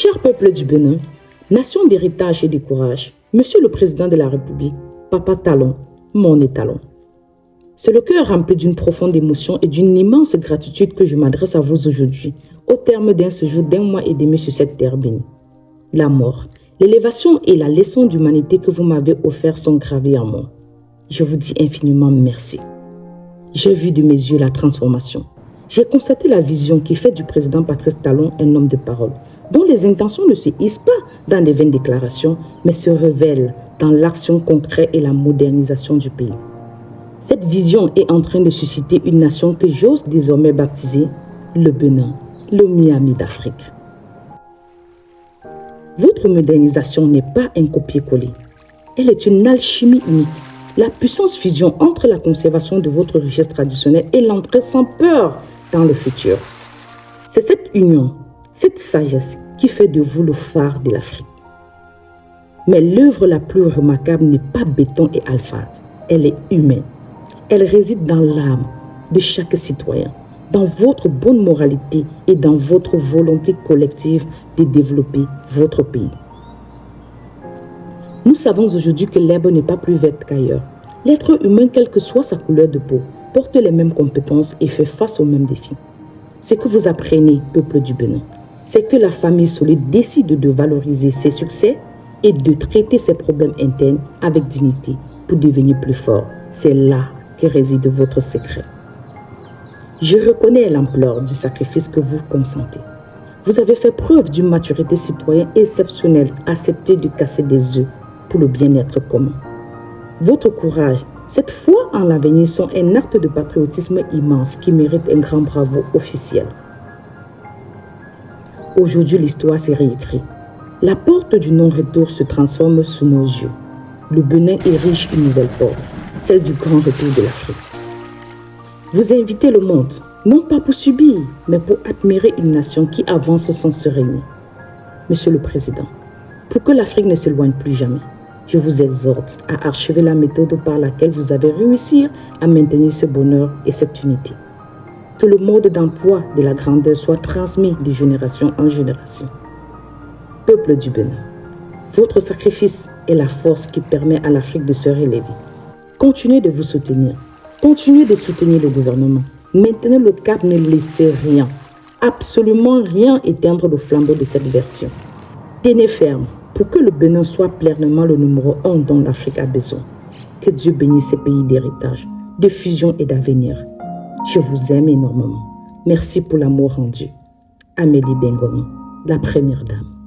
Cher peuple du Bénin, nation d'héritage et de courage, Monsieur le Président de la République, Papa Talon, mon étalon. C'est le cœur rempli d'une profonde émotion et d'une immense gratitude que je m'adresse à vous aujourd'hui, au terme d'un séjour d'1 mois et demi sur cette terre bénie. La mort, l'élévation et la leçon d'humanité que vous m'avez offert sont gravées en moi. Je vous dis infiniment merci. J'ai vu de mes yeux la transformation. J'ai constaté la vision qui fait du président Patrice Talon un homme de parole, dont les intentions ne se hissent pas dans des vaines déclarations, mais se révèlent dans l'action concrète et la modernisation du pays. Cette vision est en train de susciter une nation que j'ose désormais baptiser le Bénin, le Miami d'Afrique. Votre modernisation n'est pas un copier-coller. Elle est une alchimie unique. La puissance fusion entre la conservation de votre richesse traditionnelle et l'entrée sans peur dans le futur. C'est cette union, cette sagesse qui fait de vous le phare de l'Afrique. Mais l'œuvre la plus remarquable n'est pas béton et alphate. Elle est humaine. Elle réside dans l'âme de chaque citoyen, dans votre bonne moralité et dans votre volonté collective de développer votre pays. Nous savons aujourd'hui que l'herbe n'est pas plus verte qu'ailleurs. L'être humain, quelle que soit sa couleur de peau, porte les mêmes compétences et fait face aux mêmes défis. Ce que vous apprenez, peuple du Bénin, c'est que la famille solide décide de valoriser ses succès et de traiter ses problèmes internes avec dignité pour devenir plus fort. C'est là que réside votre secret. Je reconnais l'ampleur du sacrifice que vous consentez. Vous avez fait preuve d'une maturité citoyenne exceptionnelle, accepté de casser des œufs pour le bien-être commun. Votre courage, cette foi en l'avenir sont un acte de patriotisme immense qui mérite un grand bravo officiel. Aujourd'hui, l'histoire s'est réécrite. La porte du non-retour se transforme sous nos yeux. Le Bénin érige une nouvelle porte, celle du grand retour de l'Afrique. Vous invitez le monde, non pas pour subir, mais pour admirer une nation qui avance sans se régner. Monsieur le Président, pour que l'Afrique ne s'éloigne plus jamais, je vous exhorte à achever la méthode par laquelle vous avez réussi à maintenir ce bonheur et cette unité. Que le mode d'emploi de la grandeur soit transmis de génération en génération. Peuple du Bénin, votre sacrifice est la force qui permet à l'Afrique de se relever. Continuez de vous soutenir. Continuez de soutenir le gouvernement. Maintenez le cap, ne laissez rien, absolument rien éteindre le flambeau de cette version. Tenez ferme pour que le Bénin soit pleinement le numéro 1 dont l'Afrique a besoin. Que Dieu bénisse ces pays d'héritage, de fusion et d'avenir. Je vous aime énormément. Merci pour l'amour rendu. Amélie Bengono, la première dame.